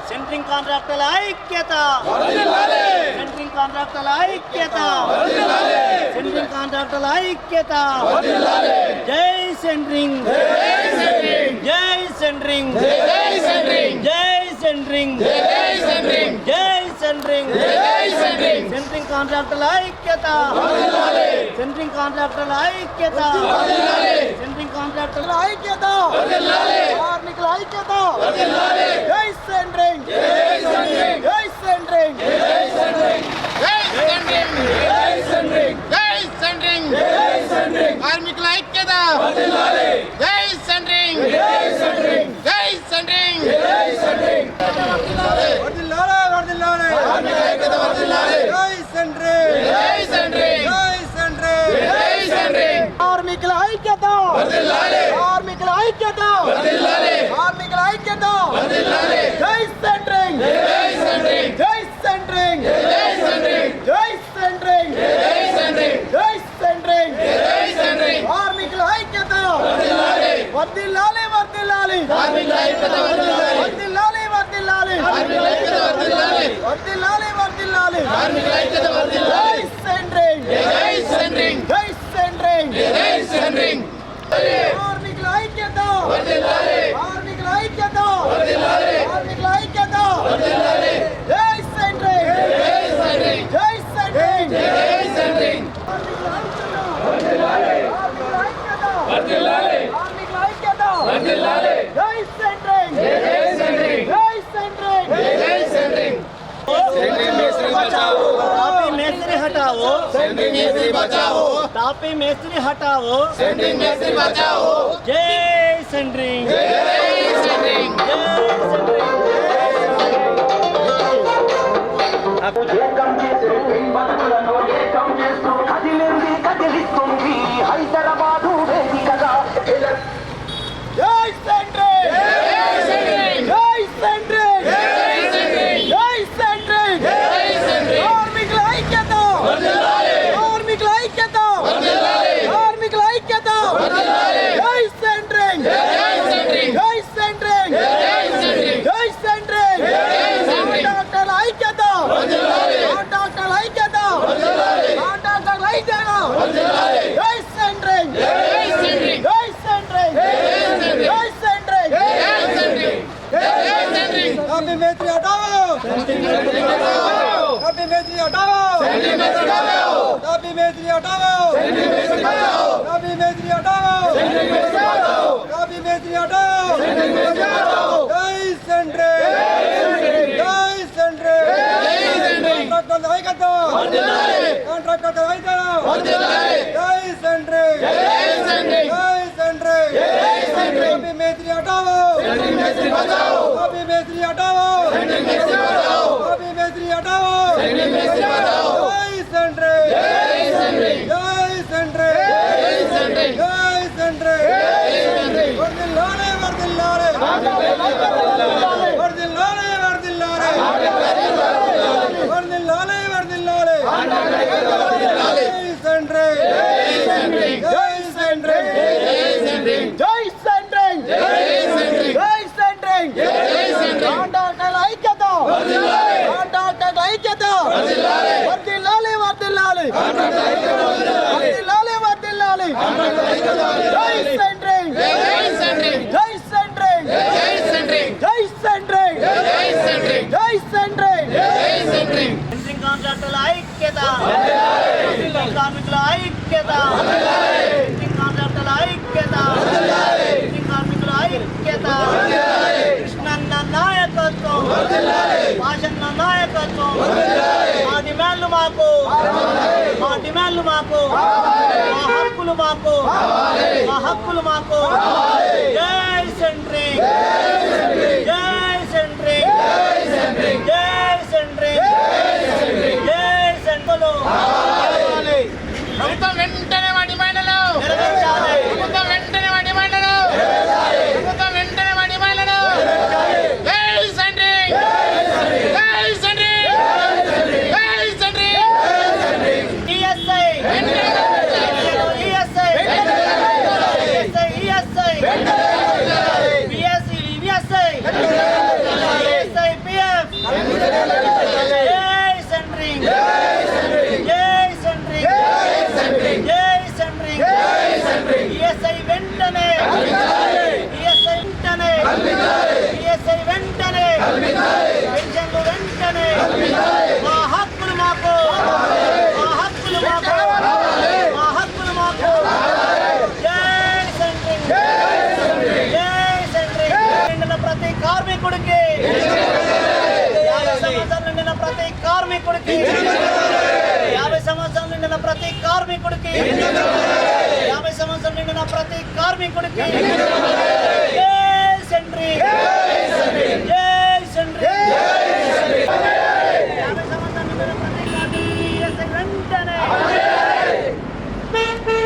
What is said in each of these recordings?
Centring కాంట్రాక్టర్ల ఐక్యత, centring కాంట్రాక్టర్ల ఐక్యత, సెంట్రింగ్ కాంట్రాక్టర్ల ఐక్యత. జై సెంట్రింగ్, జై సెంట్రింగ్, జై సెంట్రింగ్, జై సెంట్రింగ్, జై సెంట్రింగ్. సెంట్రింగ్ కాంట్రాక్టర్ల ఐక్యత, సెంట్రింగ్ కాంట్రాక్టర్ల ఐక్యత, సెంట్రింగ్ కాంట్రాక్టర్ల ఐక్యత, కార్మికుల ఐక్యత. జై సెంట్రింగ్, జై సెంట్రింగ్, జై సెంట్రింగ్, జై సెంట్రింగ్, జై సెంట్రింగ్, జై సెంట్రింగ్, జై సెంట్రింగ్, జై సెంట్రింగ్. కార్మికుల ఐక్యత. జై సెంట్రింగ్, జై సెంట్రింగ్, జై సెంట్రింగ్, జై సెంట్రింగ్. వర్ధిల్లాలి, వర్ధిల్లాలి. కార్మికుల ఐక్యత వర్ధిల్లాలి. జై సెంట్రింగ్, జై సెంట్రింగ్, జై సెంట్రింగ్, జై సెంట్రింగ్. కార్మికుల ఐక్యత వర్ధిల్లాలి. కార్మికుల ఐక్యత వర్ధిల్లాలి. కార్మికుల ఐక్యత వర్ధిల్లాలి. జై సెంట్రింగ్, జై సెంట్రింగ్, జై సెంట్రింగ్, జై సెంట్రింగ్, జై సెంట్రింగ్, జై సెంట్రింగ్, జై సెంట్రింగ్, జై సెంట్రింగ్. కార్మికుల ఐక్యత వర్ధిల్లాలి. వర్ధిల్లాలి, వర్ధిల్లాలి. కార్మికుల ఐక్యత వర్ధిల్లాలి. వర్ధిల్లాలి, వర్ధిల్లాలి. కార్మికుల ఐక్యత వర్ధిల్లాలి. వర్ధిల్లాలి, వర్ధిల్లాలి. కార్మికుల ఐక్యత వర్ధిల్లాలి. జై సెంట్రింగ్, జై సెంట్రింగ్, జై సెంట్రింగ్, జై సెంట్రింగ్. కార్మికుల ఐక్యత వర్ధిల్లాలి. కార్మికుల ఐక్యత వర్ధిల్లాలి. కార్మికుల ఐక్యత వర్ధిల్లాలి. జై సెంట్రింగ్, జై సెంట్రింగ్, జై సెంట్రింగ్, జై సెంట్రింగ్. కార్మికుల ఐక్యత వర్ధిల్లాలి. కార్మికుల ఐక్యత వర్ధిల్లాలి. కార్మికుల ఐక్యత వర్ధిల్లాలి. జై సెంట్రింగ్, జై సెంట్రింగ్, జై సెంట్రింగ్, జై సెంట్రింగ్. सेंट्रिंग मेस्त्री बचाओ, तापी मेस्त्री हटाओ. सेंट्रिंग मेस्त्री बचाओ, तापी मेस्त्री हटाओ. सेंट्रिंग मेस्त्री बचाओ. जय सेंट्रिंग, जय सेंट्रिंग, जय सेंट्रिंग. హైదరాబాదు వేదికగా జై సెంట్రింగ్, జై సెంట్రింగ్, జై సెంట్రింగ్, జై సెంట్రింగ్, జై సెంట్రింగ్, జై సెంట్రింగ్. కార్మికుల ఐక్యత వర్ధిల్లాలి. కార్మికుల ఐక్యత వర్ధిల్లాలి. కార్మికుల ఐక్యత వర్ధిల్లాలి. జై సెంట్రింగ్, జై సెంట్రింగ్, జై సెంట్రింగ్, జై సెంట్రింగ్, జై సెంట్రింగ్, జై సెంట్రింగ్. కాంట్రాక్టర్ల ఐక్యత వర్ధిల్లాలి. కాంట్రాక్టర్ల ఐక్యత వర్ధిల్లాలి. కాంట్రాక్టర్ల ఐక్యత వర్ధిల్లాలి. జై సెంట్రింగ్, జై సెంట్రింగ్, జై సెంట్రింగ్, జై సెంట్రింగ్, జై సెంట్రింగ్, జై సెంట్రింగ్, జై సెంట్రింగ్. కాపీ మేస్త్రి हटाओ, सेंट्रिंग मेस्त्री बचाओ. कापी मेस्त्री हटाओ, सेंट्रिंग मेस्त्री बचाओ. कापी मेस्त्री हटाओ, सेंट्रिंग मेस्त्री बचाओ. कापी मेस्त्री हटाओ, सेंट्रिंग मेस्त्री बचाओ. कापी मेस्त्री हटाओ, सेंट्रिंग मेस्त्री बचाओ. जय सेंट्रिंग, जय सेंट्रिंग, जय सेंट्रिंग. कांट्रैक्टर ऐक्यत వర్ధిల్లాలి. कांट्रैक्टर ऐक्यत వర్ధిల్లాలి. जय सेंट्रिंग, जय सेंट्रिंग, जय सेंट्रिंग, जय सेंट्रिंग. कापी मेस्त्री हटाओ, सेंट्रिंग मेस्त्री बचाओ. कापी मेस्त्री हटाओ, सेंट्रिंग मेस्त्री बचाओ. कापी मेस्त्री हटाओ, सेंट्रिंग मेस्त्री बचाओ. जय सेंट्रिंग, जय सेंट्रिंग, जय सेंट्रिंग, जय सेंट्रिंग, जय सेंट्रिंग, जय सेंट्रिंग. వర్ధిల్లాలి, వర్ధిల్లాలి. వర్ధిల్లాలి, వర్ధిల్లాలి. వర్ధిల్లాలి, వర్ధిల్లాలి. జై సెంట్రింగ్, జై సెంట్రింగ్, జై సెంట్రింగ్, జై సెంట్రింగ్, జై సెంట్రింగ్, జై సెంట్రింగ్, జై సెంట్రింగ్, జై సెంట్రింగ్. కాంట్రాక్టర్ల ఐక్యత వర్ధిల్లాలి. కాంట్రాక్టర్ల ఐక్యత వర్ధిల్లాలి. వర్ధిల్లాలి, వర్ధిల్లాలి. కాంట్రాక్టర్ల ఐక్యత వర్ధిల్లాలి. వర్ధిల్లాలి, వర్ధిల్లాలి. జై సెంట్రింగ్, జై సెంట్రింగ్, జై సెంట్రింగ్, జై సెంట్రింగ్, జై సెంట్రింగ్, జై సెంట్రింగ్, జై సెంట్రింగ్, జై సెంట్రింగ్. సెంట్రింగ్ కాంట్రాక్టర్ల ఐక్యత వర్ధిల్లాలి. కార్మికుల ఐక్యత వర్ధిల్లాలి. సెంట్రింగ్ కాంట్రాక్టర్ల ఐక్యత వర్ధిల్లాలి. సెంట్రింగ్ కార్మికుల ఐక్యత వర్ధిల్లాలి. కృష్ణన్న నాయకత్వం వర్ధిల్లాలి. భాషన్న నాయకత్వం వర్ధిల్లాలి. మా డిమాండ్లు మాకు, మా డిమాండ్లు మాకు, మా హక్కులు మాకు, మా హక్కులు మాకు. జై సెంట్రింగ్, జై సెంట్రింగ్, జై సెంట్రింగ్, జై సెంట్రింగ్, జై సెంట్రింగ్. ప్రభుత్వం వెంటనే మా డిమాండ్లను నెరవేర్చాలి. ప్రభుత్వం వెంటనే మా డిమాండ్లను నెరవేర్చాలి. ప్రభుత్వం వెంటనే మా డిమాండ్లను జై సెంట్రింగ్, జై సెంట్రింగ్, జై centring. ESI ESI ESI ESI కార్మికుడికి 50 సంవత్సరాలు నిండిన ప్రతి కార్మికుడికి 50 సంవత్సరాలు నిండిన ప్రతి కార్మికుడికి జై సెంట్రీ జై సెంట్రీ 50 సంవత్సరాలు నిండిన ప్రతి కార్మికుడికి ఈఎస్ఐ వెంటనే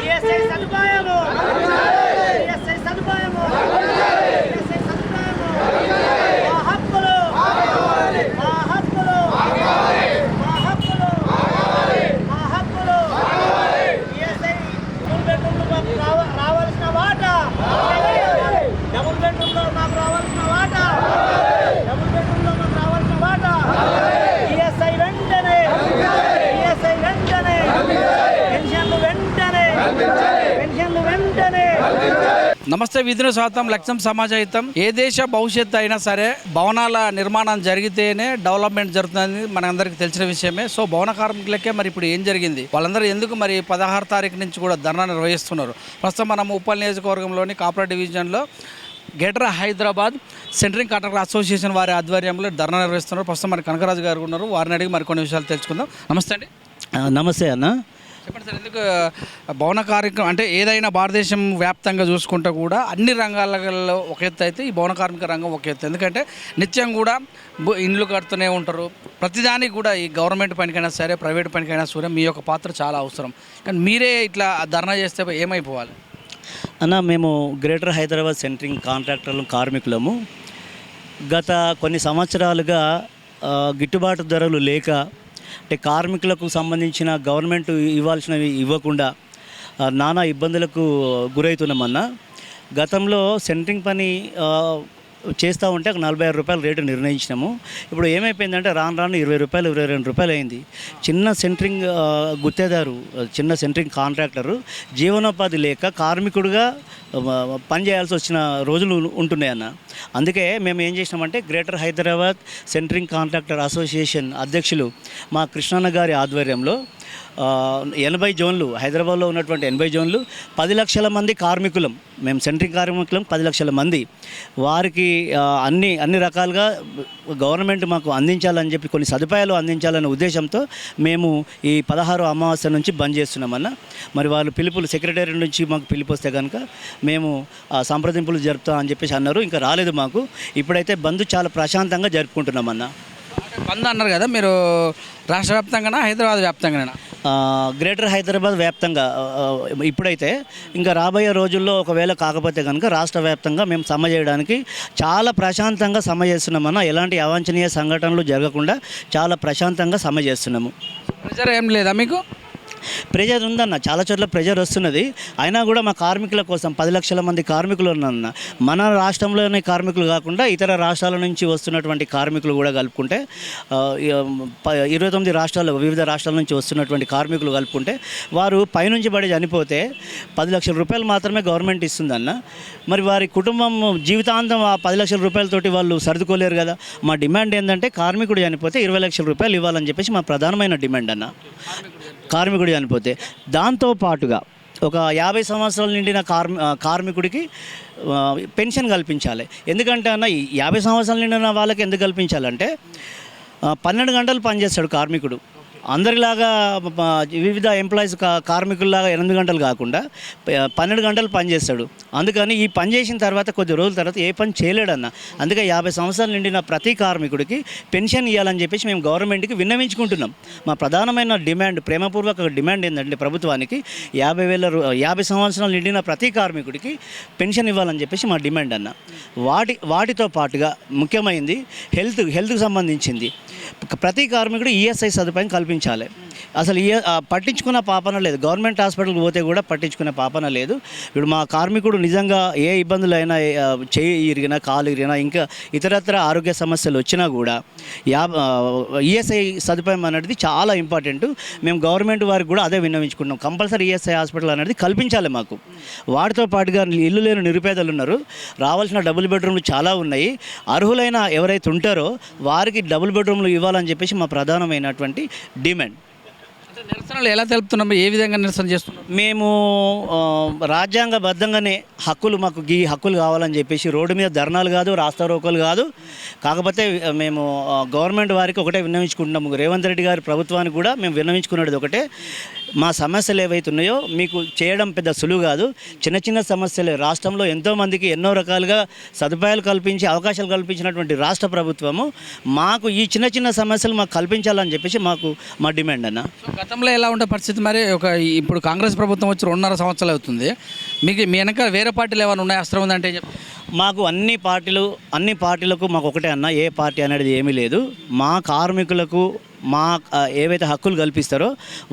ఈఎస్ఐ సదుపాయము ఈఎస్ఐ సదుపాయము ఈఎస్ఐ సదుపాయము మా హక్కులు మా హక్కులు మా హక్కులు మా హక్కులు ఈఎస్ఐ డబుల్ బెడ్రూమ్లో మాకు రావాల్సిన వాటా డబుల్ బెడ్రూమ్లో మాకు రావాల్సిన వాటా డబుల్ బెడ్రూమ్లో మాకు రావాల్సిన వాటా ఈఎస్ఐ వెంటనే ఈఎస్ఐ వెంటనే పెన్షన్లు వెంటనే పెన్షన్లు వెంటనే. నమస్తే, విధిని స్వాగతం. లక్ష్యం సమాజహితం. ఏ దేశ భవిష్యత్తు అయినా సరే భవనాల నిర్మాణం జరిగితేనే డెవలప్మెంట్ జరుగుతుంది, మనందరికీ తెలిసిన విషయమే. సో భవన కార్మికులకే మరి ఇప్పుడు ఏం జరిగింది, వాళ్ళందరూ ఎందుకు మరి 16 తారీఖు నుంచి కూడా ధర్నా నిర్వహిస్తున్నారు? ప్రస్తుతం మనం ఉప్పల్ నియోజకవర్గంలోని కాపరా డివిజన్లో greater Hyderabad centring contractor association వారి ఆధ్వర్యంలో ధర్నా నిర్వహిస్తున్నారు. ప్రస్తుతం మరి కనకరాజు గారు ఉన్నారు, వారిని అడిగి మరి కొన్ని విషయాలు తెలుసుకుందాం. నమస్తే అండి. నమస్తే అన్న. చెప్పండి సార్, ఎందుకు భవన కార్మికం అంటే ఏదైనా భారతదేశం వ్యాప్తంగా చూసుకుంటే కూడా అన్ని రంగాలలో ఒక ఎత్తు అయితే ఈ భవన కార్మిక రంగం ఒక ఎత్తు. ఎందుకంటే నిత్యం కూడా ఇండ్లు కడుతూనే ఉంటారు. ప్రతిదానికి కూడా ఈ గవర్నమెంట్ పనికైనా సరే ప్రైవేట్ పనికైనా సరే మీ యొక్క పాత్ర చాలా అవసరం. కానీ మీరే ఇట్లా ధర్నా చేస్తే ఏమైపోవాలి అన్న? మేము గ్రేటర్ హైదరాబాద్ సెంట్రింగ్ కాంట్రాక్టర్లు కార్మికులము. గత కొన్ని సంవత్సరాలుగా గిట్టుబాటు ధరలు లేక, అంటే కార్మికులకు సంబంధించిన గవర్నమెంట్ ఇవ్వాల్సినవి ఇవ్వకుండా నానా ఇబ్బందులకు గురవుతున్నామన్నా. గతంలో సెంట్రింగ్ పని చేస్తూ ఉంటే ఒక 46 రూపాయల రేటు నిర్ణయించినాము. ఇప్పుడు ఏమైపోయిందంటే రాను రాను 20 రూపాయలు 22 రూపాయలు అయింది. చిన్న సెంట్రింగ్ గుత్తేదారు, చిన్న సెంట్రింగ్ కాంట్రాక్టరు జీవనోపాధి లేక కార్మికుడిగా పనిచేయాల్సి వచ్చిన రోజులు ఉంటున్నాయి అన్న. అందుకే మేము ఏం చేసినామంటే greater Hyderabad centring contractor association అధ్యక్షులు మా కృష్ణన్న గారి ఆధ్వర్యంలో 80 జోన్లు, హైదరాబాద్లో ఉన్నటువంటి 80 జోన్లు, 10 లక్షల మంది కార్మికులం. మేము సెంట్రింగ్ కార్మికులం 10 లక్షల మంది. వారికి అన్ని రకాలుగా గవర్నమెంట్ మాకు అందించాలని చెప్పి కొన్ని సదుపాయాలు అందించాలనే ఉద్దేశంతో మేము ఈ 16 అమావాస్య నుంచి బంద్ చేస్తున్నామన్న. మరి వాళ్ళు పిలుపులు సెక్రటరీ నుంచి మాకు పిలుపు వస్తే కనుక మేము సంప్రదింపులు జరుపుతాం అని చెప్పేసి అన్నారు. ఇంకా రాలేదు మాకు. ఇప్పుడైతే బంద్ చాలా ప్రశాంతంగా జరుపుకుంటున్నామన్న. బంద్ అన్నారు కదా మీరు, రాష్ట్ర వ్యాప్తంగానా హైదరాబాద్ వ్యాప్తంగానా? గ్రేటర్ హైదరాబాద్ వ్యాప్తంగా ఇప్పుడైతే, ఇంకా రాబోయే రోజుల్లో ఒకవేళ కాకపోతే కనుక రాష్ట్ర వ్యాప్తంగా మేము సమ్మె చేయడానికి చాలా ప్రశాంతంగా సమ్మె చేస్తున్నామన్న. ఎలాంటి అవాంఛనీయ సంఘటనలు జరగకుండా చాలా ప్రశాంతంగా సమ్మె చేస్తున్నాము. ప్రెజర్ ఏం లేదా మీకు? ప్రెజర్ ఉందన్న, చాలా చోట్ల ప్రెజర్ వస్తున్నది. అయినా కూడా మా కార్మికుల కోసం 10 లక్షల మంది కార్మికులు ఉన్నారన్న. మన రాష్ట్రంలోని కార్మికులు కాకుండా ఇతర రాష్ట్రాల నుంచి వస్తున్నటువంటి కార్మికులు కూడా కలుపుకుంటే 29 రాష్ట్రాలు, వివిధ రాష్ట్రాల నుంచి వస్తున్నటువంటి కార్మికులు కలుపుకుంటే వారు పైనుంచి పడి చనిపోతే 10 లక్షల రూపాయలు మాత్రమే గవర్నమెంట్ ఇస్తుందన్న. మరి వారి కుటుంబం జీవితాంతం ఆ 10 లక్షల రూపాయలతోటి వాళ్ళు సర్దుకోలేరు కదా. మా డిమాండ్ ఏంటంటే కార్మికుడు చనిపోతే 20 లక్షల రూపాయలు ఇవ్వాలని చెప్పేసి మా ప్రధానమైన డిమాండ్ అన్న. కార్మికుడు చనిపోతే దాంతోపాటుగా ఒక 50 సంవత్సరాలు నిండిన కార్మికుడికి పెన్షన్ కల్పించాలి. ఎందుకంటే అన్న, ఈ 50 సంవత్సరాలు నిండిన వాళ్ళకి ఎందుకు కల్పించాలంటే 12 గంటలు పనిచేస్తాడు కార్మికుడు. అందరిలాగా వివిధ ఎంప్లాయీస్ కార్మికుల్లాగా 8 గంటలు కాకుండా 12 గంటలు పనిచేస్తాడు. అందుకని ఈ పని చేసిన తర్వాత కొద్ది రోజుల తర్వాత ఏ పని చేయలేడన్న. అందుకే 50 సంవత్సరాలు నిండిన ప్రతి కార్మికుడికి పెన్షన్ ఇవ్వాలని చెప్పేసి మేము గవర్నమెంట్కి విన్నవించుకుంటున్నాం. మా ప్రధానమైన డిమాండ్, ప్రేమపూర్వక డిమాండ్ ఏంటంటే ప్రభుత్వానికి 50 సంవత్సరాలు నిండిన ప్రతి కార్మికుడికి పెన్షన్ ఇవ్వాలని చెప్పేసి మా డిమాండ్ అన్న. వాటితో పాటుగా ముఖ్యమైనది హెల్త్కి సంబంధించింది. ప్రతి కార్మికుడు ఈఎస్ఐ సదుపాయం కల్పించాలి. అసలు పట్టించుకున్న పాపన లేదు. గవర్నమెంట్ హాస్పిటల్కి పోతే కూడా పట్టించుకునే పాపన లేదు. ఇప్పుడు మా కార్మికుడు నిజంగా ఏ ఇబ్బందులు అయినా, చేయి ఇరిగినా, కాలు ఇరిగినా, ఇంకా ఇతరత్ర ఆరోగ్య సమస్యలు వచ్చినా కూడా ఈఎస్ఐ సదుపాయం అనేది చాలా ఇంపార్టెంట్. మేము గవర్నమెంట్ వారికి కూడా అదే విన్నవించుకుంటున్నాం. కంపల్సరీ ఈఎస్ఐ హాస్పిటల్ అనేది కల్పించాలి మాకు. వాటితో పాటుగా ఇల్లు లేని నిరుపేదలు ఉన్నారు, రావాల్సిన డబుల్ బెడ్రూమ్లు చాలా ఉన్నాయి. అర్హులైన ఎవరైతే ఉంటారో వారికి డబుల్ బెడ్రూమ్లు ఇవ్వాలని చెప్పేసి మా ప్రధానమైనటువంటి డిమాండ్. నిరసనలు ఎలా తెలుపుతున్నాము, ఏ విధంగా నిరసన చేస్తున్నాం? మేము రాజ్యాంగబద్ధంగానే హక్కులు మాకు ఈ హక్కులు కావాలని చెప్పేసి రోడ్డు మీద ధర్నాలు కాదు, రాస్తారోకోలు కాదు. కాకపోతే మేము గవర్నమెంట్ వారికి ఒకటే విన్నవించుకుంటున్నాము, రేవంత్ రెడ్డి గారి ప్రభుత్వానికి కూడా మేము విన్నవించుకునేది ఒకటే, మా సమస్యలు ఏవైతే ఉన్నాయో మీకు చేయడం పెద్ద సులువు కాదు. చిన్న చిన్న సమస్యలే. రాష్ట్రంలో ఎంతోమందికి ఎన్నో రకాలుగా సదుపాయాలు కల్పించి అవకాశాలు కల్పించినటువంటి రాష్ట్ర ప్రభుత్వము మాకు ఈ చిన్న చిన్న సమస్యలు మాకు కల్పించాలని చెప్పేసి మా డిమాండ్ అన్న. గతంలో ఎలా ఉండే పరిస్థితి మరి? ఇప్పుడు కాంగ్రెస్ ప్రభుత్వం వచ్చి 2.5 సంవత్సరాలు అవుతుంది. మీకు మీ వెనక వేరే పార్టీలు ఏమైనా ఉన్నాయి, అస్త్రం ఉందంటే మాకు అన్ని పార్టీలకు మాకు ఒకటే అన్న, ఏ పార్టీ అనేది ఏమీ లేదు. మా కార్మికులకు మా ఏవైతే హక్కులు కల్పిస్తారో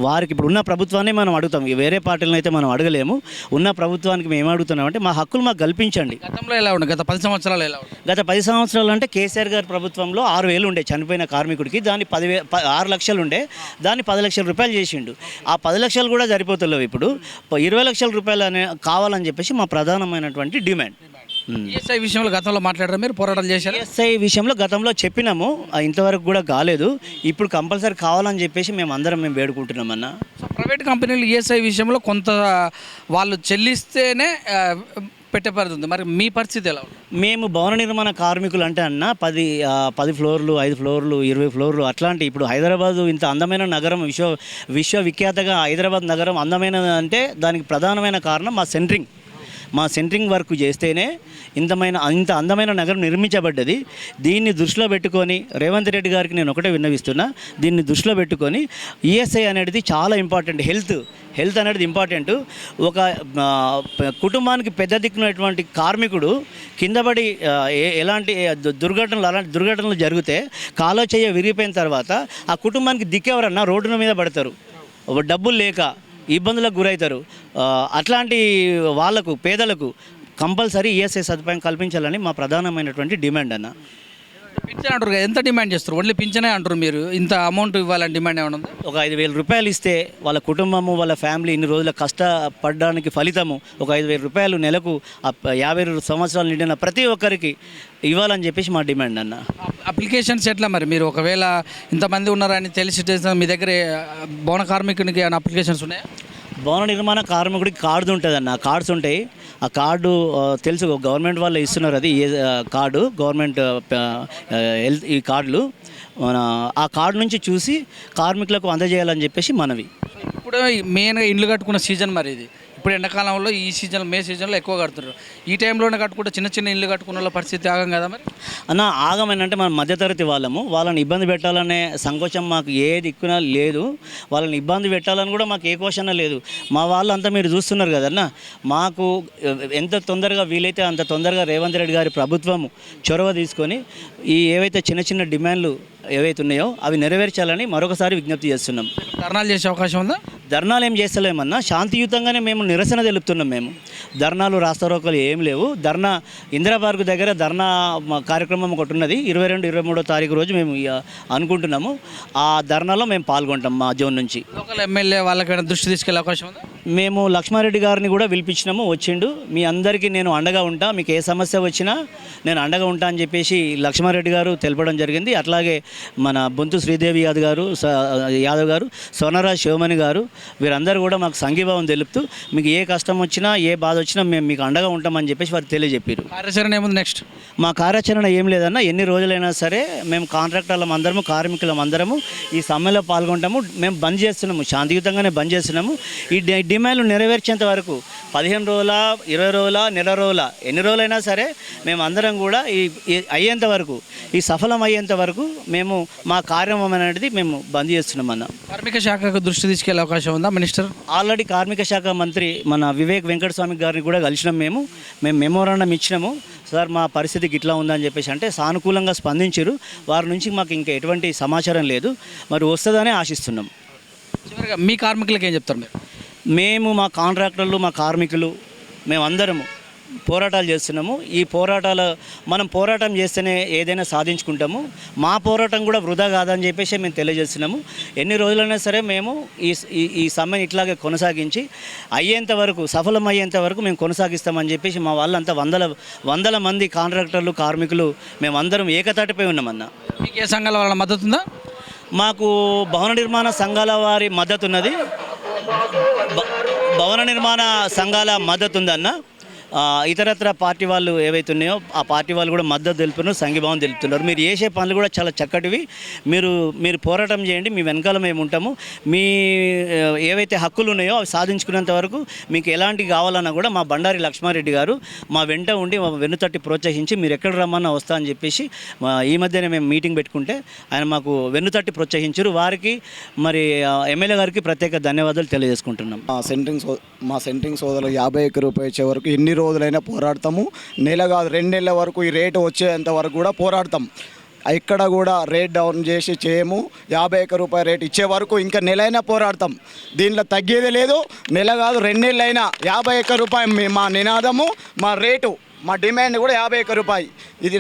వారికి ఇప్పుడు ఉన్న ప్రభుత్వాన్ని మనం అడుగుతాం. వేరే పార్టీలను అయితే మనం అడగలేము. ఉన్న ప్రభుత్వానికి మేము అడుగుతున్నామంటే మా హక్కులు మాకు కల్పించండి. గతంలో ఎలా ఉండే? గత 10 సంవత్సరాలు ఎలా ఉండే? గత 10 సంవత్సరాలు అంటే కేసీఆర్ గారి ప్రభుత్వంలో 6,000 ఉండే చనిపోయిన కార్మికుడికి, దాన్ని 6 లక్షలు ఉండే, దాన్ని 10 లక్షల రూపాయలు చేసిండు. ఆ 10 లక్షలు కూడా సరిపోతలేవు. ఇప్పుడు 20 లక్షల రూపాయలు కావాలని చెప్పేసి మా ప్రధానమైనటువంటి డిమాండ్. ఈఎస్ఐ విషయంలో గతంలో మాట్లాడారు, మీరు పోరాటాలు చేశారు? ఈఎస్ఐ విషయంలో గతంలో చెప్పినాము, ఇంతవరకు కూడా కాలేదు. ఇప్పుడు కంపల్సరీ కావాలని చెప్పేసి మేము వేడుకుంటున్నామన్నా. సో ప్రైవేట్ కంపెనీలు ఈఎస్ఐ విషయంలో కొంత వాళ్ళు చెల్లిస్తేనే పెట్టే పరిస్థితి ఉంది. మరి మీ పరిస్థితి ఎలా ఉంది? మేము భవన నిర్మాణ కార్మికులు అంటే అన్న 10 ఫ్లోర్లు, 5 ఫ్లోర్లు, 20 ఫ్లోర్లు అట్లాంటి. ఇప్పుడు హైదరాబాదు ఇంత అందమైన నగరం, విశ్వవిఖ్యాతగా హైదరాబాద్ నగరం అందమైనది అంటే దానికి ప్రధానమైన కారణం మా సెంట్రింగ్ వర్క్ చేస్తేనే ఇంత అందమైన నగరం నిర్మించబడ్డది. దీన్ని దృష్టిలో పెట్టుకొని రేవంత్ రెడ్డి గారికి నేను ఒకటే విన్నవిస్తున్నా, దీన్ని దృష్టిలో పెట్టుకొని ఈఎస్ఐ అనేది చాలా ఇంపార్టెంట్. హెల్త్ అనేది ఇంపార్టెంట్. ఒక కుటుంబానికి పెద్ద దిక్కునటువంటి కార్మికుడు కిందపడి అలాంటి దుర్ఘటనలు జరిగితే కాలో చెయ్య విరిగిపోయిన తర్వాత ఆ కుటుంబానికి దిక్కెవరన్నా రోడ్డుల మీద పడతారు, డబ్బులు లేక ఇబ్బందులకు గురవుతారు. అట్లాంటి వాళ్ళకు, పేదలకు కంపల్సరీ ఈఎస్ఐ సదుపాయం కల్పించాలని మా ప్రధానమైనటువంటి డిమాండ్ అన్న. పింఛన్ అంటారు కదా, ఎంత డిమాండ్ చేస్తారు? ఓన్లీ పింఛనే అంటారు మీరు, ఇంత అమౌంట్ ఇవ్వాలని డిమాండ్ ఏమైనా ఉందా? ఒక 5,000 రూపాయలు ఇస్తే వాళ్ళ కుటుంబము, వాళ్ళ ఫ్యామిలీ ఇన్ని రోజుల కష్టపడడానికి ఫలితము ఒక 5,000 రూపాయలు నెలకు 50 సంవత్సరాలు నిండిన ప్రతి ఒక్కరికి ఇవ్వాలని చెప్పేసి మా డిమాండ్ అన్న. అప్లికేషన్స్ ఎట్లా మరి? మీరు ఒకవేళ ఇంతమంది ఉన్నారని తెలిసి మీ దగ్గర భవన కార్మికునికి ఏమైనా అప్లికేషన్స్ ఉన్నాయా? భవన నిర్మాణ కార్మికుడికి కార్డు ఉంటుంది అన్న, కార్డ్స్ ఉంటాయి. ఆ కార్డు తెలుసు, గవర్నమెంట్ వాళ్ళు ఇస్తున్నారు. అది కార్డు గవర్నమెంట్ హెల్త్, ఈ కార్డులు ఆ కార్డు నుంచి చూసి కార్మికులకు అందజేయాలని చెప్పేసి మనవి. ఇప్పుడు మెయిన్గా ఇండ్లు కట్టుకున్న సీజన్ మరి ఇది. ఇప్పుడు ఎండాకాలంలో ఈ సీజన్, మే సీజన్లో ఎక్కువ కడుతున్నారు. ఈ టైంలోనే కట్టుకుంటే చిన్న ఇల్లు కట్టుకున్న వాళ్ళ పరిస్థితి ఆగం కదా మరి? అన్న ఆగమేనంటే మనం మధ్యతరగతి వాళ్ళము, వాళ్ళని ఇబ్బంది పెట్టాలనే సంకోచం మాకు ఏ దిక్కున లేదు. వాళ్ళని ఇబ్బంది పెట్టాలని కూడా మాకు ఏ క్వశ్చన్ లేదు. మా వాళ్ళంతా మీరు చూస్తున్నారు కదన్న, మాకు ఎంత తొందరగా వీలైతే అంత తొందరగా రేవంత్ రెడ్డి గారి ప్రభుత్వము చొరవ తీసుకొని ఈ ఏవైతే చిన్న డిమాండ్లు ఏవైతే ఉన్నాయో అవి నెరవేర్చాలని మరొకసారి విజ్ఞప్తి చేస్తున్నాం. ధర్నాలు చేసే అవకాశం ఉందా? ధర్నాలు ఏం చేస్తలేమన్నా, శాంతియుతంగానే మేము నిరసన తెలుపుతున్నాం. మేము ధర్నాలు, రాస్తారోకలు ఏం లేవు. ధర్నా ఇందిరాపార్కు దగ్గర ధర్నా కార్యక్రమం ఒకటి ఉన్నది. 22, 23వ తారీఖు రోజు మేము అనుకుంటున్నాము. ఆ ధర్నాలో మేము పాల్గొంటాం మా జోన్ నుంచి. లోకల్ ఎమ్మెల్యే వాళ్ళకైనా దృష్టి తీసుకెళ్ళే అవకాశం ఉందా? మేము లక్ష్మారెడ్డి గారిని కూడా పిలిపించినాము, వచ్చిండు. మీ అందరికీ నేను అండగా ఉంటా, మీకు ఏ సమస్య వచ్చినా నేను అండగా ఉంటా అని చెప్పేసి లక్ష్మారెడ్డి గారు తెలపడం జరిగింది. అట్లాగే మన బొంతు శ్రీదేవి యాదవ్ గారు, సోనరాజ్ శివమణి గారు, వీరందరూ కూడా మాకు సంఘీభావం తెలుపుతూ మీకు ఏ కష్టం వచ్చినా, ఏ బాధ వచ్చినా మేము మీకు అండగా ఉంటామని చెప్పేసి వారు తెలియజెప్పారు. కార్యాచరణ ఏముంది నెక్స్ట్? మా కార్యాచరణ ఏం లేదన్నా, ఎన్ని రోజులైనా సరే మేము కాంట్రాక్టర్లం అందరము, కార్మికులం అందరము ఈ సమ్మెలో పాల్గొంటాము. మేము బంద్ చేస్తున్నాము, శాంతియుతంగానే బంద్ చేస్తున్నాము. ఈ డిమాండ్లు నెరవేర్చేంత వరకు 15 రోజుల, 20 రోజుల, నెల రోజుల, ఎన్ని రోజులైనా సరే మేము అందరం కూడా అయ్యేంత వరకు, ఈ సఫలం అయ్యేంత వరకు మేము మా కార్యక్రమం అనేది మేము బంద్ చేస్తున్నాం అన్న. కార్మిక శాఖకు దృష్టి తీసుకెళ్లే అవకాశం ఉందా మినిస్టర్? ఆల్రెడీ కార్మిక శాఖ మంత్రి మన వివేక్ వెంకటస్వామి గారిని కూడా కలిసినాం. మేము మెమోరాండం ఇచ్చినాము. సార్ మా పరిస్థితికి ఇట్లా ఉందని చెప్పేసి అంటే సానుకూలంగా స్పందించారు. వారి నుంచి మాకు ఇంకా ఎటువంటి సమాచారం లేదు, మరి వస్తుందని ఆశిస్తున్నాం. చివరిగా మీ కార్మికులకు ఏం చెప్తారు మీరు? మేము మా కాంట్రాక్టర్లు, మా కార్మికులు, మేమందరము పోరాటాలు చేస్తున్నాము. ఈ మనం పోరాటం చేస్తేనే ఏదైనా సాధించుకుంటాము. మా పోరాటం కూడా వృధా కాదని చెప్పేసి మేము తెలియజేస్తున్నాము. ఎన్ని రోజులైనా సరే మేము ఈ సమ్మెను ఇట్లాగే కొనసాగించి అయ్యేంత వరకు, సఫలం అయ్యేంత వరకు మేము కొనసాగిస్తామని చెప్పేసి మా వాళ్ళంతా వందల మంది కాంట్రాక్టర్లు, కార్మికులు మేమందరం ఏకతాటిపై ఉన్నామన్న. మీకు ఏ సంఘాల వాళ్ళ మద్దతు ఉందా? మాకు భవన నిర్మాణ సంఘాల వారి మద్దతు ఉన్నది. భవన నిర్మాణ సంఘాల మద్దతు ఉందన్న. ఇతరత్ర పార్టీ వాళ్ళు ఏవైతే ఉన్నాయో ఆ పార్టీ వాళ్ళు కూడా మద్దతు తెలుపుతున్నారు, సంఘీభావం తెలుపుతున్నారు. మీరు చేసే పనులు కూడా చాలా చక్కటివి. మీరు పోరాటం చేయండి, మీ వెనకాల మేము ఉంటాము. మీ ఏవైతే హక్కులు ఉన్నాయో అవి సాధించుకునేంత వరకు మీకు ఎలాంటి కావాలన్నా కూడా మా బండారి లక్ష్మారెడ్డి గారు మా వెంట ఉండి మా వెన్నుతట్టి ప్రోత్సహించి మీరు ఎక్కడ రమ్మన్నా వస్తా అని చెప్పేసి ఈ మధ్యనే మేము మీటింగ్ పెట్టుకుంటే ఆయన మాకు వెన్నుతట్టి ప్రోత్సహించారు. వారికి మరి ఎమ్మెల్యే గారికి ప్రత్యేక ధన్యవాదాలు తెలియజేసుకుంటున్నాం. మా సెంట్రింగ్ సోదరులు 51 రూపాయలు వచ్చే వరకు ఎన్ని రోజులైనా పోరాడతాము. నెల కాదు 2 నెలల వరకు ఈ రేటు వచ్చేంత వరకు కూడా పోరాడతాం. ఇక్కడ కూడా రేట్ డౌన్ చేసి చేయము. 51 రూపాయల రేట్ ఇచ్చే వరకు ఇంకా నెలైనా పోరాడతాం. దీంట్లో తగ్గేది లేదు. నెల కాదు 2 నెలలైనా 51 రూపాయలు మా నినాదము, మా రేటు, మా డిమాండ్ కూడా 51 రూపాయలు. ఇది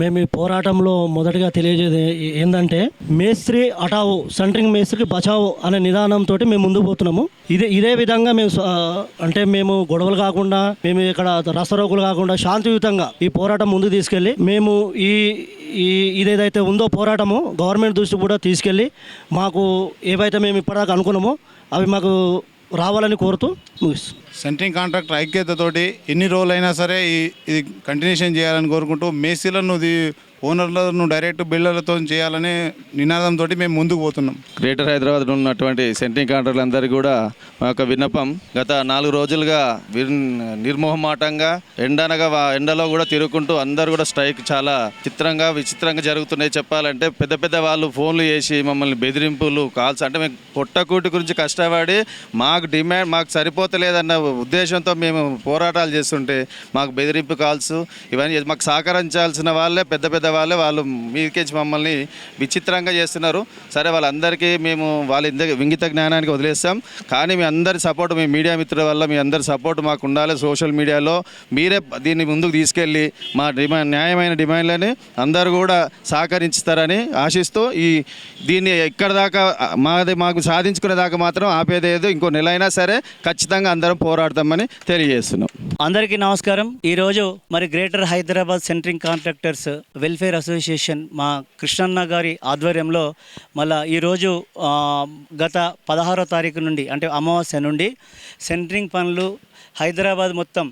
మేము ఈ పోరాటంలో మొదటగా తెలియజేది ఏంటంటే మేస్త్రి అటావు సెంట్రింగ్ మేస్త్రికి బచావు అనే నిదానంతో మేము ముందుకు పోతున్నాము. ఇదే విధంగా మేము అంటే మేము గొడవలు కాకుండా, మేము ఇక్కడ రసరోగులు కాకుండా శాంతియుతంగా ఈ పోరాటం ముందుకు తీసుకెళ్ళి మేము ఇదేదైతే ఉందో పోరాటము గవర్నమెంట్ దృష్టికి కూడా తీసుకెళ్ళి మాకు ఏవైతే మేము ఇప్పటిదాకా అనుకున్నామో అవి మాకు రావాలని కోరుతూ ముగిస్తాం. సెంట్రింగ్ కాంట్రాక్టర్ ఐక్యతతోటి ఎన్ని రోజులైనా సరే ఇది కంటిన్యూషన్ చేయాలని కోరుకుంటూ మేస్త్రీలను ఓనర్లను డైరెక్ట్ బిల్డర్లతో చేయాలనే నినాదంతో మేము ముందుకు పోతున్నాం. గ్రేటర్ హైదరాబాద్లో ఉన్నటువంటి సెంట్రింగ్ కాంట్రాక్టర్లందరికీ కూడా మా యొక్క విన్నపం, గత 4 రోజులుగా నిర్మోహమాటంగా ఎండలో కూడా తిరుగుకుంటూ అందరూ కూడా స్ట్రైక్ చాలా విచిత్రంగా జరుగుతున్నాయి. చెప్పాలంటే పెద్ద పెద్ద వాళ్ళు ఫోన్లు చేసి మమ్మల్ని బెదిరింపులు కాల్స్, అంటే మేము పొట్టకూటి గురించి కష్టపడి మాకు డిమాండ్ మాకు సరిపోతలేదన్న ఉద్దేశంతో మేము పోరాటాలు చేస్తుంటే మాకు బెదిరింపు కాల్స్ ఇవన్నీ మాకు సహకరించాల్సిన వాళ్ళే పెద్ద వాళ్ళే వాళ్ళు మీకేసి మమ్మల్ని విచిత్రంగా చేస్తున్నారు. సరే, వాళ్ళందరికీ మేము వాళ్ళ వింగిత జ్ఞానానికి వదిలేస్తాం. కానీ మీ అందరి సపోర్ట్, మీ మీడియా మిత్రుల వల్ల మీ అందరి సపోర్ట్ మాకు ఉండాలి. సోషల్ మీడియాలో మీరే దీన్ని ముందుకు తీసుకెళ్ళి మా న్యాయమైన డిమాండ్లని అందరూ కూడా సహకరిస్తారని ఆశిస్తూ దీన్ని ఎక్కడ దాకా మాకు సాధించుకునే దాకా మాత్రం ఆపేదేదో, ఇంకో నెలైనా సరే ఖచ్చితంగా అందరం పోరాడతామని తెలియజేస్తున్నాం. అందరికీ నమస్కారం. ఈరోజు మరి greater Hyderabad centring contractors welfare association మా కృష్ణన్న గారి ఆధ్వర్యంలో మళ్ళీ ఈరోజు గత 16వ తారీఖు నుండి అంటే అమావాస్య నుండి సెంట్రింగ్ పనులు హైదరాబాద్ మొత్తం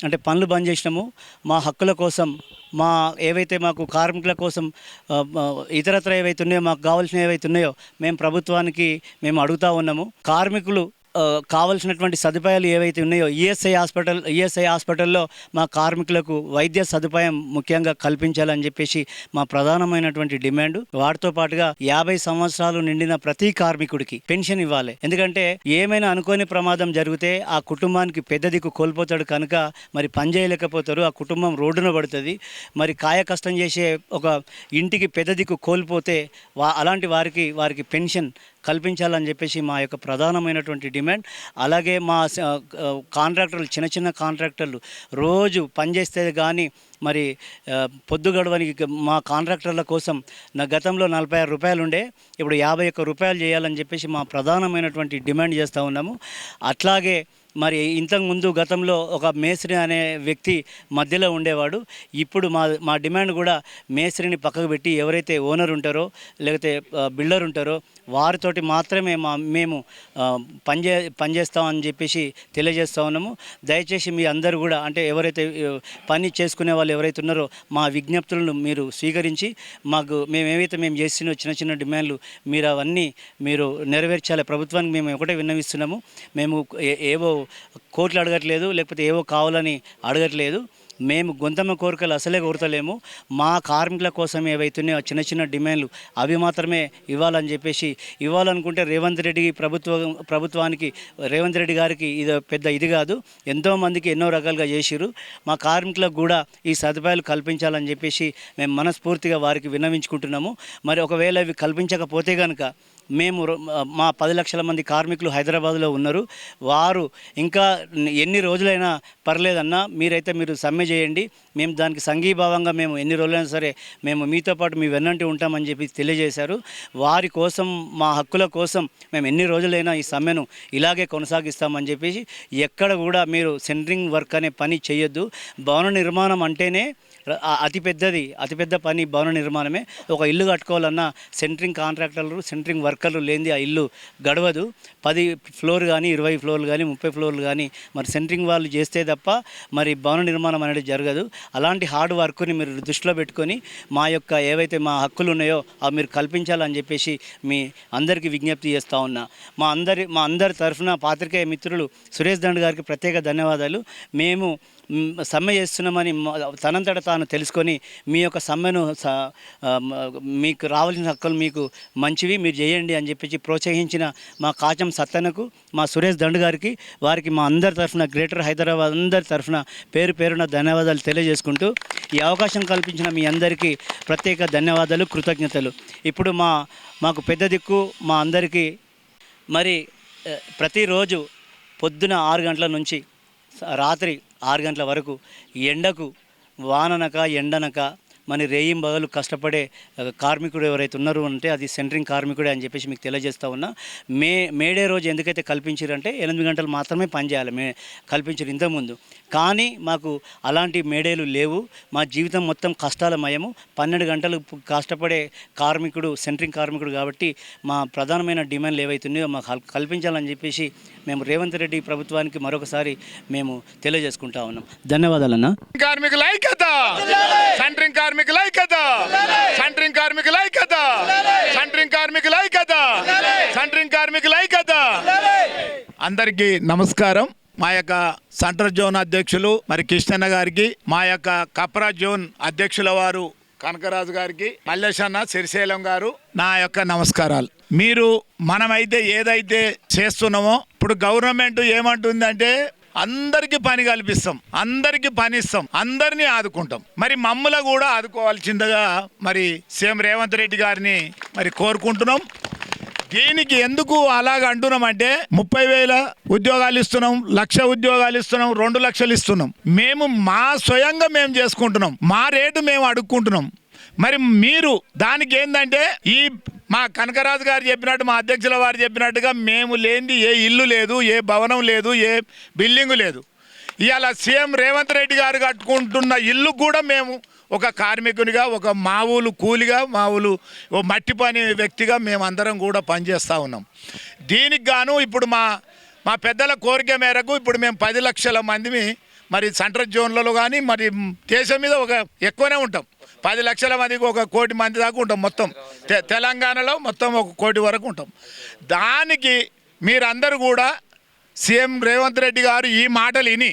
అంటే పనులు బంద్ చేసినాము. మా హక్కుల కోసం, మా ఏవైతే మాకు కార్మికుల కోసం ఇతరత్ర ఏవైతే ఉన్నాయో, మాకు కావాల్సినవి ఏవైతే ఉన్నాయో మేము ప్రభుత్వానికి మేము అడుగుతూ ఉన్నాము. కార్మికులు కావలసినటువంటి సదుపాయాలు ఏవైతే ఉన్నాయో ఈఎస్ఐ హాస్పిటల్లో మా కార్మికులకు వైద్య సదుపాయం ముఖ్యంగా కల్పించాలని చెప్పేసి మా ప్రధానమైనటువంటి డిమాండ్. వాటితో పాటుగా 50 సంవత్సరాలు నిండిన ప్రతి కార్మికుడికి పెన్షన్ ఇవ్వాలి. ఎందుకంటే ఏమైనా అనుకోని ప్రమాదం జరిగితే ఆ కుటుంబానికి పెద్ద దిక్కు కోల్పోతాడు కనుక మరి పని చేయలేకపోతారు, ఆ కుటుంబం రోడ్డున పడుతుంది. మరి కాయ కష్టం చేసే ఒక ఇంటికి పెద్ద దిక్కు కోల్పోతే అలాంటి వారికి పెన్షన్ కల్పించాలని చెప్పేసి మా యొక్క ప్రధానమైనటువంటి డిమాండ్. అలాగే మా కాంట్రాక్టర్లు, చిన్న కాంట్రాక్టర్లు రోజు పనిచేస్తే కానీ మరి పొద్దు గడవనికి మా కాంట్రాక్టర్ల కోసం నా గతంలో 46 రూపాయలు ఉండే, ఇప్పుడు 51 రూపాయలు చేయాలని చెప్పేసి మా ప్రధానమైనటువంటి డిమాండ్ చేస్తూ ఉన్నాము. అట్లాగే మరి ఇంతకుముందు గతంలో ఒక మేస్త్రి అనే వ్యక్తి మధ్యలో ఉండేవాడు. ఇప్పుడు మా డిమాండ్ కూడా మేస్త్రిని పక్కకు పెట్టి ఎవరైతే ఓనర్ ఉంటారో లేకపోతే బిల్డర్ ఉంటారో వారితోటి మాత్రమే మేము పనిచేస్తామని చెప్పేసి తెలియజేస్తూ ఉన్నాము. దయచేసి మీ అందరూ కూడా అంటే ఎవరైతే పని చేసుకునే వాళ్ళు ఎవరైతే ఉన్నారో మా విజ్ఞప్తులను మీరు స్వీకరించి మేము చేసిన చిన్న డిమాండ్లు మీరు అవన్నీ మీరు నెరవేర్చాలి. ప్రభుత్వానికి మేము ఒకటే విన్నవిస్తున్నాము. మేము ఏవో కోట్లు అడగట్లేదు, లేకపోతే ఏవో కావాలని అడగట్లేదు. మేము గొంతమ్మ కోరికలు అసలే కోరతలేము. మా కార్మికుల కోసం ఏవైతున్నాయో చిన్న డిమాండ్లు అవి మాత్రమే ఇవ్వాలని చెప్పేసి ఇవ్వాలనుకుంటే ప్రభుత్వానికి రేవంత్ రెడ్డి గారికి ఇది పెద్ద ఇది కాదు. ఎంతోమందికి ఎన్నో రకాలుగా చేసిరు. మా కార్మికులకు కూడా ఈ సదుపాయాలు కల్పించాలని చెప్పేసి మేము మనస్ఫూర్తిగా వారికి విన్నవించుకుంటున్నాము. మరి ఒకవేళ ఇవి కల్పించకపోతే కనుక మేము మా 10 లక్షల మంది కార్మికులు హైదరాబాద్లో ఉన్నారు. వారు ఇంకా ఎన్ని రోజులైనా పర్లేదన్నా మీరు సమ్మె చేయండి, మేము దానికి సంఘీభావంగా మేము ఎన్ని రోజులైనా సరే మేము మీతో పాటు మీ వెన్నంటి ఉంటామని చెప్పి తెలియజేశారు. వారి కోసం, మా హక్కుల కోసం మేము ఎన్ని రోజులైనా ఈ సమ్మెను ఇలాగే కొనసాగిస్తామని చెప్పేసి ఎక్కడ కూడా మీరు సెంట్రింగ్ వర్క్ అనే పని చేయొద్దు. భవన నిర్మాణం అంటేనే అతిపెద్ద పని భవన నిర్మాణమే. ఒక ఇల్లు కట్టుకోవాలన్నా సెంట్రింగ్ కాంట్రాక్టర్లు, సెంట్రింగ్ వర్కర్లు లేనిది ఆ ఇల్లు గడవదు. 10 ఫ్లోర్ కానీ 20 ఫ్లోర్లు కానీ 30 ఫ్లోర్లు కానీ మరి సెంట్రింగ్ వాళ్ళు చేస్తే తప్ప మరి భవన నిర్మాణం అనేది జరగదు. అలాంటి హార్డ్ వర్క్ని మీరు దృష్టిలో పెట్టుకొని మా యొక్క ఏవైతే మా హక్కులు ఉన్నాయో అవి మీరు కల్పించాలని చెప్పేసి మీ అందరికీ విజ్ఞప్తి చేస్తూ ఉన్నా. మా అందరి తరఫున పాత్రికేయ మిత్రులు సురేష్ దండ్ గారికి ప్రత్యేక ధన్యవాదాలు. మేము సమ్మె చేస్తున్నామని తనంతట తాను తెలుసుకొని మీ యొక్క సమ్మెను మీకు రావాల్సిన హక్కులు మీకు మంచివి మీరు చేయండి అని చెప్పి ప్రోత్సహించిన మా కాచం సత్తనకు, మా సురేష్ దండ్ గారికి, వారికి మా అందరి తరఫున గ్రేటర్ హైదరాబాద్ అందరి తరఫున పేరున ధన్యవాదాలు తెలియజేసుకుంటూ ఈ అవకాశం కల్పించిన మీ అందరికీ ప్రత్యేక ధన్యవాదాలు, కృతజ్ఞతలు. ఇప్పుడు మాకు పెద్ద దిక్కు మా అందరికీ మరి ప్రతిరోజు పొద్దున 6 గంటల నుంచి రాత్రి 6 గంటల వరకు ఎండకు వాననక ఎండనక మరి రేయింబగలు కష్టపడే కార్మికుడు ఎవరైతే ఉన్నారో అంటే అది సెంట్రింగ్ కార్మికుడే అని చెప్పేసి మీకు తెలియజేస్తూ ఉన్నా. మేడే రోజు ఎందుకైతే కల్పించారంటే 8 గంటలు మాత్రమే పనిచేయాలి కల్పించారు ఇంతకుముందు. కానీ మాకు అలాంటి మేడేలు లేవు. మా జీవితం మొత్తం కష్టాలమయము. 12 గంటలు కష్టపడే కార్మికుడు సెంట్రింగ్ కార్మికుడు కాబట్టి మా ప్రధానమైన డిమాండ్లు ఏవైతున్నాయో మాకు కల్పించాలని చెప్పేసి మేము రేవంత్ రెడ్డి ప్రభుత్వానికి మరొకసారి మేము తెలియజేసుకుంటా ఉన్నాం. ధన్యవాదాలన్న. కార్మికుల ఐక్యత, సెంట్రింగ్ కార్మికుల ఐక్యత, సెంట్రింగ్ కార్మికుల ఐక్యత, సెంట్రింగ్ కార్మికుల ఐక్యత, సెంట్రింగ్ కార్మికుల ఐక్యత. అందరికీ నమస్కారం. మా యొక్క సెంట్రల్ జోన్ అధ్యక్షులు మరి కృష్ణన్న గారికి, మా యొక్క కప్రా జోన్ అధ్యక్షుల వారు కనకరాజు గారికి, మల్లేశన్న శ్రీశైలం గారు, నా యొక్క నమస్కారాలు. మీరు మనమైతే ఏదైతే చేస్తున్నామో ఇప్పుడు గవర్నమెంట్ ఏమంటుందంటే అందరికి పని కల్పిస్తాం, అందరికి పని ఇస్తాం, అందరినీ ఆదుకుంటాం. మరి మమ్మల్ని కూడా ఆదుకోవాల్సిందిగా మరి సీఎం రేవంత్ రెడ్డి గారిని మరి కోరుకుంటున్నాం. దీనికి ఎందుకు అలాగ అంటున్నామంటే 30,000 ఉద్యోగాలు ఇస్తున్నాం, 1,00,000 ఉద్యోగాలు ఇస్తున్నాం, 2 లక్షలు ఇస్తున్నాం. మేము స్వయంగా మేము చేసుకుంటున్నాం, మా రేటు మేము అడుక్కుంటున్నాం. మరి మీరు దానికి ఏంటంటే ఈ మా కనకరాజు గారు చెప్పినట్టు, మా అధ్యక్షుల వారు చెప్పినట్టుగా మేము లేనిది ఏ ఇల్లు లేదు, ఏ భవనం లేదు, ఏ బిల్డింగు లేదు. ఇవాళ సీఎం రేవంత్ రెడ్డి గారు కట్టుకుంటున్న ఇల్లు కూడా మేము ఒక కార్మికునిగా, ఒక మామూలు కూలిగా, మామూలు ఓ మట్టి పని వ్యక్తిగా మేమందరం కూడా పనిచేస్తూ ఉన్నాం. దీనికి గాను ఇప్పుడు మా పెద్దల కోరిక మేరకు ఇప్పుడు మేము 10 లక్షల మందిని మరి సెంట్రల్ జోన్లలో కానీ మరి దేశం మీద ఒక ఎక్కువనే ఉంటాం. 10 లక్షల మందికి 1 కోటి మంది దాకా ఉంటాం. మొత్తం తెలంగాణలో మొత్తం 1 కోటి వరకు ఉంటాం. దానికి మీరందరూ కూడా సీఎం రేవంత్ రెడ్డి గారు ఈ మాటలు విని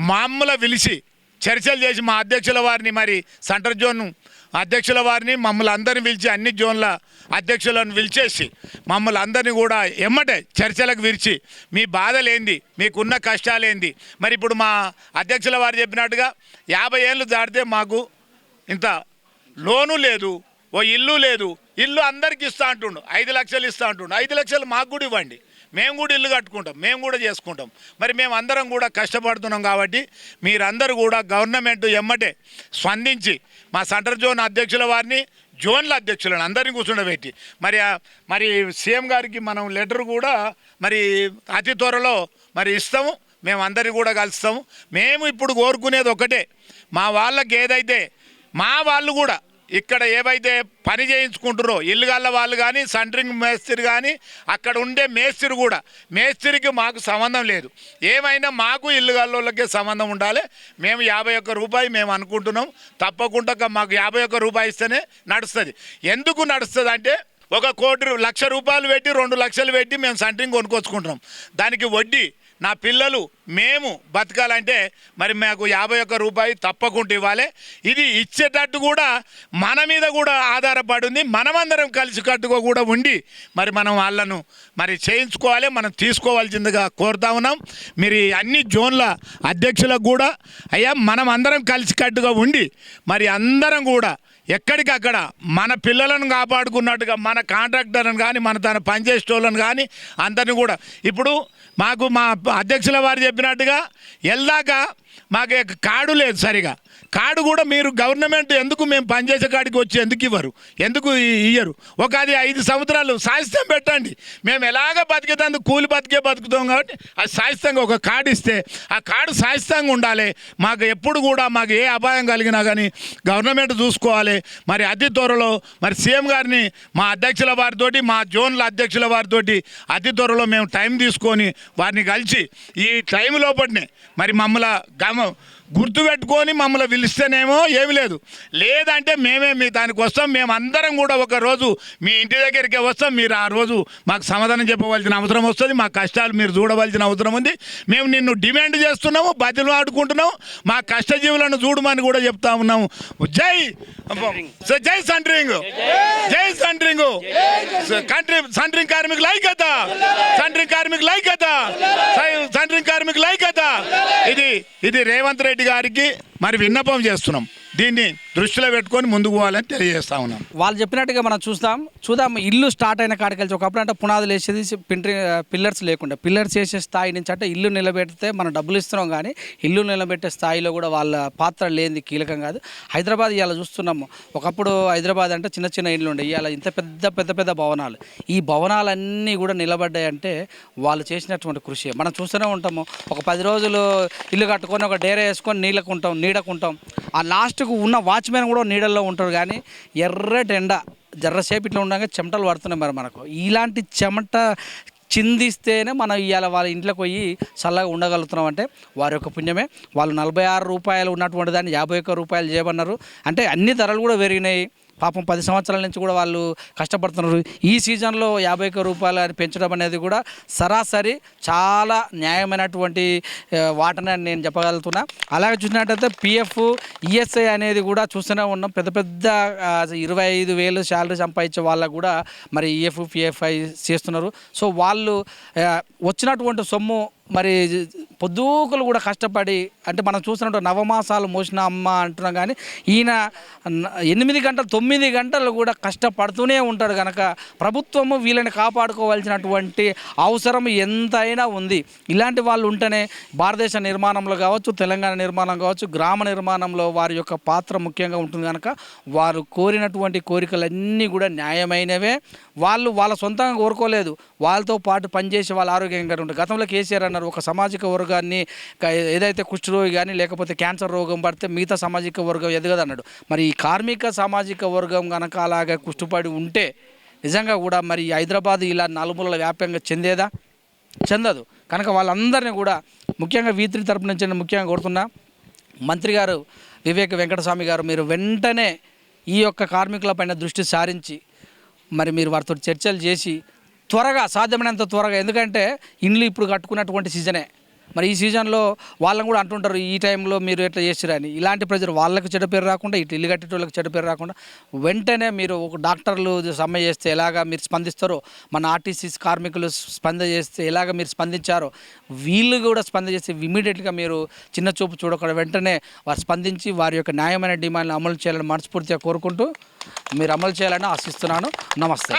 మమ్మల్ని పిలిచి చర్చలు చేసి మా అధ్యక్షుల వారిని మరి సెంట్రల్ జోన్ అధ్యక్షుల వారిని మమ్మల్ని అందరిని పిలిచి అన్ని జోన్ల అధ్యక్షులను పిలిచేసి మమ్మల్ని అందరినీ కూడా ఎమ్మటే చర్చలకు విరిచి మీ బాధలేంది, మీకున్న కష్టాలేంది. మరి ఇప్పుడు మా అధ్యక్షుల వారు చెప్పినట్టుగా 50 ఏళ్ళు దాటితే మాకు ఇంత లోను లేదు, ఓ ఇల్లు లేదు. ఇల్లు అందరికి ఇస్తా అంటుండు, 5 లక్షలు ఇస్తా అంటుండు. 5 లక్షలు మాకు కూడా ఇవ్వండి, మేము కూడా ఇల్లు కట్టుకుంటాం, మేము కూడా చేసుకుంటాం. మరి మేము అందరం కూడా కష్టపడుతున్నాం కాబట్టి మీరందరూ కూడా గవర్నమెంట్ ఎమ్మటే స్పందించి మా సెంట్రల్ జోన్ అధ్యక్షుల వారిని, జోన్ల అధ్యక్షులను అందరినీ కూర్చుండబెట్టి మరి సీఎం గారికి మనం లెటర్ కూడా మరి అతి త్వరలో మరి ఇస్తాము. మేము అందరినీ కూడా కలుస్తాము. మేము ఇప్పుడు కోరుకునేది ఒకటే, మా వాళ్ళకి ఏదైతే మా వాళ్ళు కూడా ఇక్కడ ఏవైతే పని చేయించుకుంటారో ఇల్లుగల్ల వాళ్ళు కానీ, సెంట్రింగ్ మేస్త్రి కానీ, అక్కడ ఉండే మేస్త్రి కూడా, మేస్త్రికి మాకు సంబంధం లేదు. ఏమైనా మాకు ఇల్లుగల్లోళ్ళకే సంబంధం ఉండాలి. మేము 51 రూపాయలు మేము అనుకుంటున్నాం. తప్పకుండా మాకు 51 రూపాయలు ఇస్తేనే నడుస్తుంది. ఎందుకు నడుస్తుంది అంటే 1 కోటి 1,00,000 రూపాయలు పెట్టి 2 లక్షలు పెట్టి మేము సెంట్రింగ్ కొనుక్కొచ్చుకుంటున్నాం. దానికి వడ్డీ నా పిల్లలు మేము బతకాలంటే మరి మాకు 51 రూపాయలు తప్పకుండా ఇవ్వాలి. ఇది ఇచ్చేటట్టు కూడా మన మీద కూడా ఆధారపడింది. మనమందరం కలిసికట్టుగా కూడా ఉండి మరి మనం వాళ్ళను మరి చేయించుకోవాలి, మనం తీసుకోవాల్సిందిగా కోరుతా ఉన్నాం. మీరు అన్ని జోన్ల అధ్యక్షులకు కూడా అయ్యా మనం అందరం కలిసికట్టుగా ఉండి మరి అందరం కూడా ఎక్కడికక్కడ మన పిల్లలను కాపాడుకున్నట్టుగా మన కాంట్రాక్టర్లను కానీ, మన తన పనిచేసే వాళ్ళని కానీ అందరిని కూడా ఇప్పుడు మాకు మా అధ్యక్షుల వారు చెప్పినట్టుగా వెళ్ళాక మాకు కార్డు లేదు సరిగా. కార్డు కూడా మీరు గవర్నమెంట్ ఎందుకు మేము పనిచేసే కాడికి వచ్చి ఎందుకు ఇవ్వరు, ఎందుకు ఇయ్యరు? ఒక అది 5 సంవత్సరాలు సాయిస్తం పెట్టండి. మేము ఎలాగ బతికేదాన్ని కూలి బతుకుతాం కాబట్టి అది సాయిస్తంగా ఒక కార్డు ఇస్తే ఆ కార్డు సాయిస్తంగా ఉండాలి. మాకు ఎప్పుడు కూడా మాకు ఏ అపాయం కలిగినా కానీ గవర్నమెంట్ చూసుకోవాలి. మరి అతి త్వరలో మరి సీఎం గారిని మా అధ్యక్షుల వారితోటి, మా జోన్ల అధ్యక్షుల వారితోటి అతి త్వరలో మేము టైం తీసుకొని వారిని కలిసి ఈ టైం లోపటినే మరి మమ్మల్ని గుర్తుపెట్టుకొని మమ్మల్ని పిలిస్తేనేమో ఏమి లేదంటే మేమే మీ దానికి వస్తాం. మేము అందరం కూడా ఒక రోజు మీ ఇంటి దగ్గరికి వస్తాం. మీరు ఆ రోజు మాకు సమాధానం చెప్పవలసిన అవసరం వస్తుంది. మా కష్టాలు మీరు చూడవలసిన అవసరం ఉంది. మేము నిన్ను డిమాండ్ చేస్తున్నాము, బదులు ఆడుకుంటున్నాము. మా కష్టజీవులను చూడమని కూడా చెప్తా ఉన్నాము. జై జై సెంట్రింగ్, జై సెంట్రింగ్, సెంట్రింగ్ కార్మికుల ఐక్యత, సెంట్రింగ్ కార్మికుల ఐక్యత, సెంట్రింగ్ కార్మికుల ఐక్యత. ఇది రేవంత్ రెడ్డి గారికి మరి విన్నపం చేస్తున్నాం. దీన్ని దృష్టిలో పెట్టుకొని ముందుకు పోవాలని తెలియజేస్తా ఉన్నాం. వాళ్ళు చెప్పినట్టుగా మనం చూద్దాం. ఇల్లు స్టార్ట్ అయిన కాడికి వెళ్ళి ఒకప్పుడు అంటే పునాదులు వేసేది పిల్లర్స్ లేకుండా, పిల్లర్స్ వేసే స్థాయి నుంచి అంటే ఇల్లు నిలబెడితే మనం డబ్బులు ఇస్తున్నాం, కానీ ఇల్లు నిలబెట్టే స్థాయిలో కూడా వాళ్ళ పాత్ర లేనిది కీలకం కాదు. హైదరాబాద్ ఇవాళ చూస్తున్నాము. ఒకప్పుడు హైదరాబాద్ అంటే చిన్న చిన్న ఇళ్ళు ఉండే, ఇవాళ ఇంత పెద్ద భవనాలు. ఈ భవనాలన్నీ కూడా నిలబడ్డాయంటే వాళ్ళు చేసినటువంటి కృషి మనం చూస్తూనే ఉంటాము. ఒక 10 రోజులు ఇల్లు కట్టుకొని ఒక డేరా వేసుకొని నీడకుంటాం. ఆ లాస్ట్కు ఉన్న వాచ్మెన్ కూడా నీడల్లో ఉంటారు, కానీ ఎర్రటి ఎండ జర్రసేపు ఇట్లా ఉండగా చెమటలు పడుతున్నాయి. మరి మనకు ఇలాంటి చెమట చిందిస్తేనే మనం ఇవాళ వాళ్ళ ఇంట్లోకి పోయి చల్లగా ఉండగలుగుతున్నాం. అంటే వారి యొక్క పుణ్యమే. వాళ్ళు 46 రూపాయలు ఉన్నటువంటి దాన్ని 51 రూపాయలు చేయమన్నారు. అంటే అన్ని ధరలు కూడా పెరిగినాయి. పాపం 10 సంవత్సరాల నుంచి కూడా వాళ్ళు కష్టపడుతున్నారు. ఈ సీజన్లో 51 రూపాయలు అని పెంచడం అనేది కూడా సరాసరి చాలా న్యాయమైనటువంటి వాటనే నేను చెప్పగలుగుతున్నా. అలాగే చూసినట్టయితే పిఎఫ్, ఈఎస్ఐ అనేది కూడా చూస్తూనే ఉన్నాం. పెద్ద 25,000 శాలరీ సంపాదించే వాళ్ళకు కూడా మరి ఈఎఫ్, పిఎఫ్ఐ చేస్తున్నారు. సో వాళ్ళు వచ్చినటువంటి సొమ్ము మరి పొద్దుకులు కూడా కష్టపడి, అంటే మనం చూసినట్టు నవమాసాలు మోసిన అమ్మ అంటున్నాం, కానీ ఈయన 8 గంటలు 9 గంటలు కూడా కష్టపడుతూనే ఉంటాడు. కనుక ప్రభుత్వము వీళ్ళని కాపాడుకోవాల్సినటువంటి అవసరం ఎంతైనా ఉంది. ఇలాంటి వాళ్ళు ఉంటేనే భారతదేశ నిర్మాణంలో కావచ్చు, తెలంగాణ నిర్మాణం కావచ్చు, గ్రామ నిర్మాణంలో వారి యొక్క పాత్ర ముఖ్యంగా ఉంటుంది. కనుక వారు కోరినటువంటి కోరికలన్నీ కూడా న్యాయమైనవే. వాళ్ళు వాళ్ళ సొంతంగా కోరుకోలేదు, వాళ్ళతో పాటు పనిచేసి వాళ్ళ ఆరోగ్యంగా ఉంటారు. గతంలో కేసీఆర్ అన్నారు, ఒక సామాజిక వర్గాన్ని ఏదైతే కుష్ఠరోగి కానీ లేకపోతే క్యాన్సర్ రోగం పడితే మిగతా సామాజిక వర్గం ఎదగదన్నాడు. మరి ఈ కార్మిక సామాజిక వర్గం కనుక అలాగా కుష్ఠపడి ఉంటే నిజంగా కూడా మరి హైదరాబాద్ ఇలా నలుమూలల వ్యాప్యంగా చెందదు. కనుక వాళ్ళందరినీ కూడా ముఖ్యంగా V3 తరపు నుంచి ముఖ్యంగా కోరుతున్నా, మంత్రి గారు వివేక్ వెంకటస్వామి గారు, మీరు వెంటనే ఈ యొక్క కార్మికుల పైన దృష్టి సారించి మరి మీరు వారితో చర్చలు చేసి త్వరగా, సాధ్యమైనంత త్వరగా, ఎందుకంటే ఇండ్లు ఇప్పుడు కట్టుకున్నటువంటి సీజనే. మరి ఈ సీజన్లో వాళ్ళని కూడా అంటుంటారు, ఈ టైంలో మీరు ఎట్లా చేసిరని. ఇలాంటి ప్రజలు వాళ్ళకు చెడ్డ పేరు రాకుండా, ఇటు ఇల్లు కట్టేటోళ్ళకి చెడ్డ పేరు రాకుండా వెంటనే మీరు ఒక డాక్టర్లు సమ్మె చేస్తే ఎలాగా మీరు స్పందిస్తారో, మన ఆర్టీసీ కార్మికులు చేస్తే ఎలాగ మీరు స్పందించారో వీళ్ళు కూడా చేస్తే ఇమీడియట్గా మీరు చిన్న చూపు చూడకుండా వెంటనే వారు స్పందించి వారి యొక్క న్యాయమైన డిమాండ్లు అమలు చేయాలని మనస్ఫూర్తిగా కోరుకుంటూ మీరు అమలు చేయాలని ఆశిస్తున్నాను. నమస్తే.